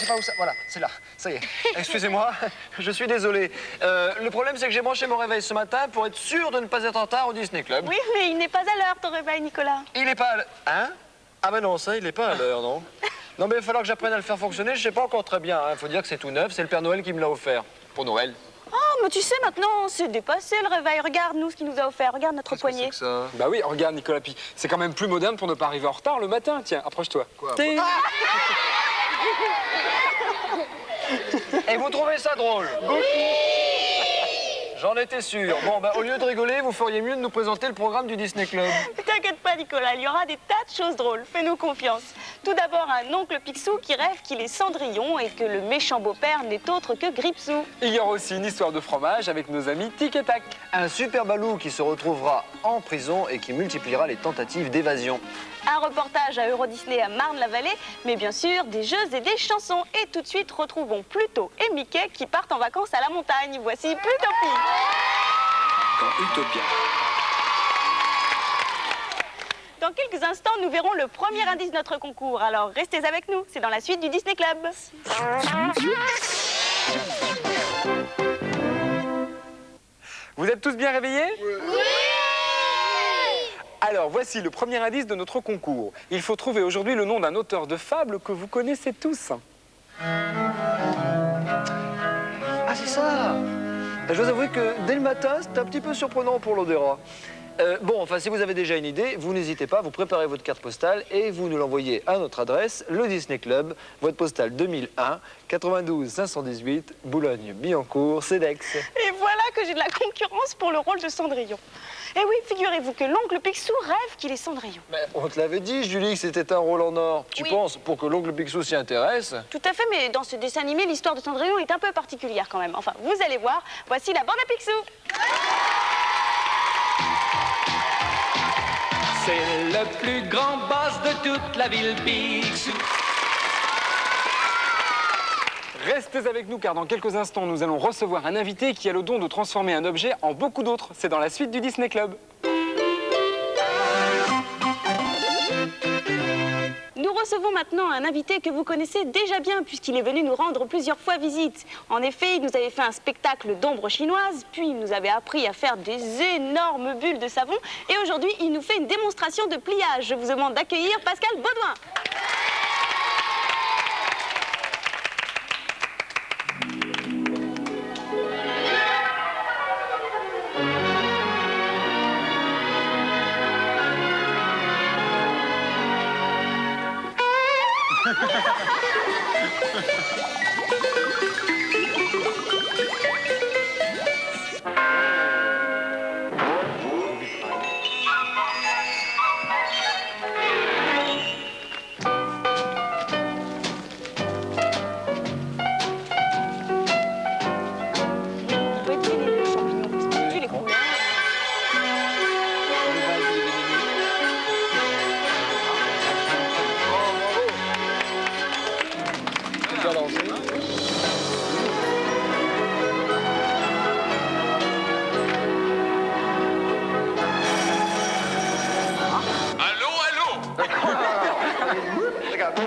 pas où ça... Voilà, c'est là. Ça y est. Excusez-moi, je suis désolé. Le problème, c'est que j'ai branché mon réveil ce matin pour être sûr de ne pas être en retard au Disney Club. Oui, mais il n'est pas à l'heure, ton réveil, Nicolas. Il n'est pas à l'heure. Hein? Ah ben non, ça, il n'est pas à l'heure, non. Non, mais il va falloir que j'apprenne à le faire fonctionner. Je sais pas encore très bien. Il faut dire que c'est tout neuf. C'est le Père Noël qui me l'a offert. Pour Noël. Oh, mais tu sais, maintenant, c'est dépassé le réveil. Regarde, nous, ce qu'il nous a offert. Regarde notre poignet. Qu'est-ce que c'est que ça? Bah oui, regarde Nicolas, puis c'est quand même plus moderne pour ne pas arriver en retard le matin. Tiens, approche-toi. Quoi? Et vous trouvez ça drôle? Oui. J'en étais sûr. Bon, ben, au lieu de rigoler, vous feriez mieux de nous présenter le programme du Disney Club. T'inquiète pas, Nicolas, il y aura des tas de choses drôles. Fais-nous confiance. Tout d'abord, un oncle Picsou qui rêve qu'il est Cendrillon et que le méchant beau-père n'est autre que Gripsou. Il y aura aussi une histoire de fromage avec nos amis Tic et Tac. Un super balou qui se retrouvera en prison et qui multipliera les tentatives d'évasion. Un reportage à Euro Disney à Marne-la-Vallée, mais bien sûr, des jeux et des chansons. Et tout de suite, retrouvons Pluto et Mickey qui partent en vacances à la montagne. Voici Plutopie. Dans Utopia. Dans quelques instants, nous verrons le premier indice de notre concours. Alors, restez avec nous, c'est dans la suite du Disney Club. Vous êtes tous bien réveillés? Oui! Alors, voici le premier indice de notre concours. Il faut trouver aujourd'hui le nom d'un auteur de fables que vous connaissez tous. Ah, c'est ça. Je dois avouer que dès le matin, c'est un petit peu surprenant pour l'odorat. Bon, enfin, si vous avez déjà une idée, vous n'hésitez pas, vous préparez votre carte postale et vous nous l'envoyez à notre adresse, le Disney Club, boîte postale 2001, 92 518, Boulogne-Billancourt, CEDEX. Et voilà que j'ai de la concurrence pour le rôle de Cendrillon. Et oui, figurez-vous que l'oncle Picsou rêve qu'il est Cendrillon. Mais on te l'avait dit, Julie, que c'était un rôle en or. Tu Oui. penses, pour que l'oncle Picsou s'y intéresse? Tout à fait, mais dans ce dessin animé, l'histoire de Cendrillon est un peu particulière quand même. Enfin, vous allez voir, voici la bande à Picsou. C'est le plus grand boss de toute la ville, Picsou. Restez avec nous car dans quelques instants, nous allons recevoir un invité qui a le don de transformer un objet en beaucoup d'autres. C'est dans la suite du Disney Club. Nous recevons maintenant un invité que vous connaissez déjà bien puisqu'il est venu nous rendre plusieurs fois visite. En effet, il nous avait fait un spectacle d'ombre chinoise, puis il nous avait appris à faire des énormes bulles de savon et aujourd'hui, il nous fait une démonstration de pliage. Je vous demande d'accueillir Pascal Baudouin. Vous pouvez deviner le champignon parce que vu les couleurs. Bien lancé. Allô, allô? Regarde.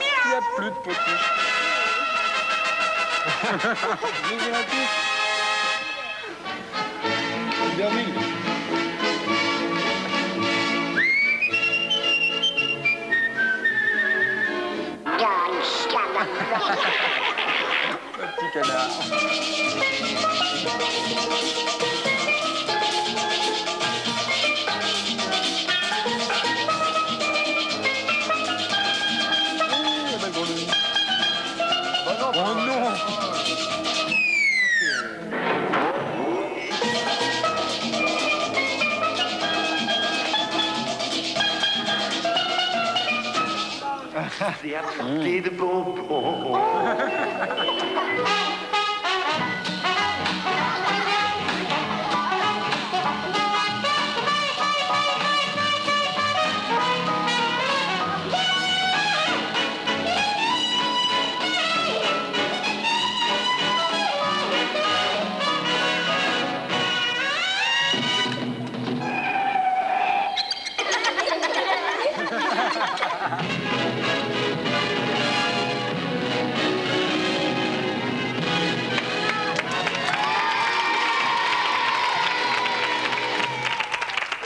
Il n'y a plus de petits. Bien vu. Petit canard. Oh non! J'ai apporté de bonbons.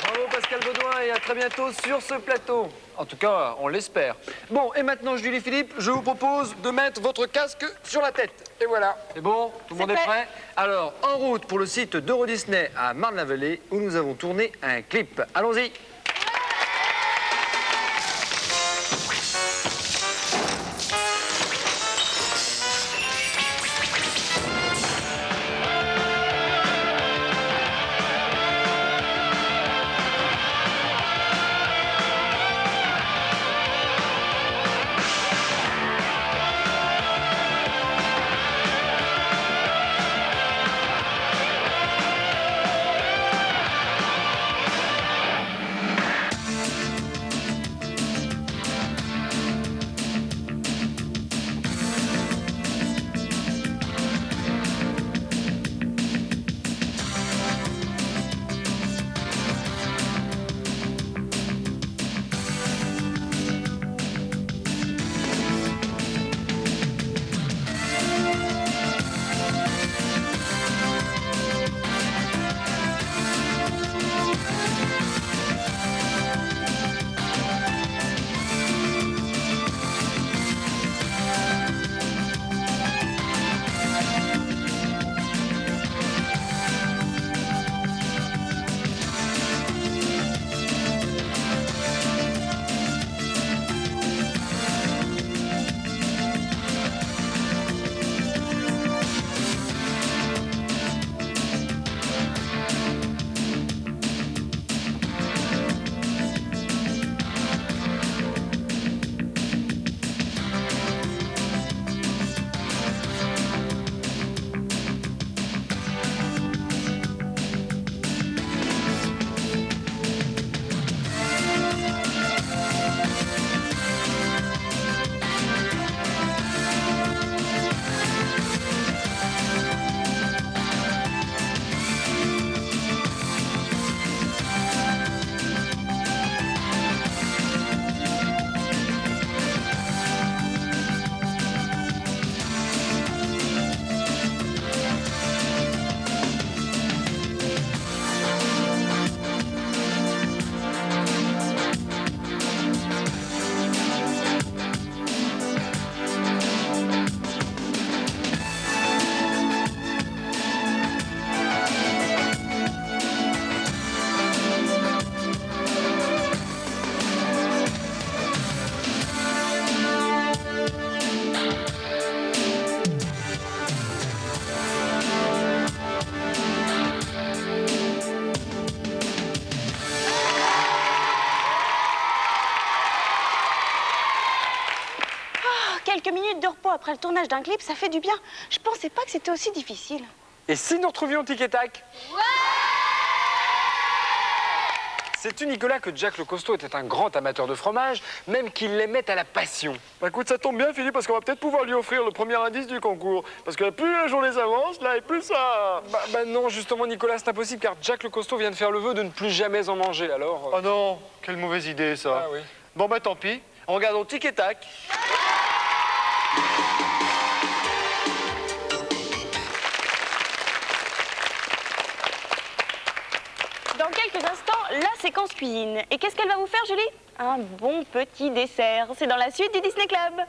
Bravo Pascal Baudouin et à très bientôt sur ce plateau. En tout cas, on l'espère. Bon, et maintenant, Julie Philippe, je vous propose de mettre votre casque sur la tête. Et voilà. C'est bon? Tout le monde est prêt? Alors, en route pour le site d'Euro Disney à Marne-la-Vallée où nous avons tourné un clip. Allons-y. Quelques minutes de repos après le tournage d'un clip, ça fait du bien. Je pensais pas que c'était aussi difficile. Et si nous retrouvions Tic et Tac? Sais-tu, Nicolas, que Jack le Costaud était un grand amateur de fromage, même qu'il l'aimait à la passion? Bah écoute, ça tombe bien, Philippe, parce qu'on va peut-être pouvoir lui offrir le premier indice du concours. Parce que plus la journée s'avance, là, et plus ça... Bah non, justement, Nicolas, c'est impossible, car Jack le Costaud vient de faire le vœu de ne plus jamais en manger, alors... Oh non, quelle mauvaise idée, ça. Ah oui. Bon, bah tant pis. Regardons Tic et Tac. Dans quelques instants, la séquence cuisine. Et qu'est-ce qu'elle va vous faire, Julie? Un bon petit dessert. C'est dans la suite du Disney Club.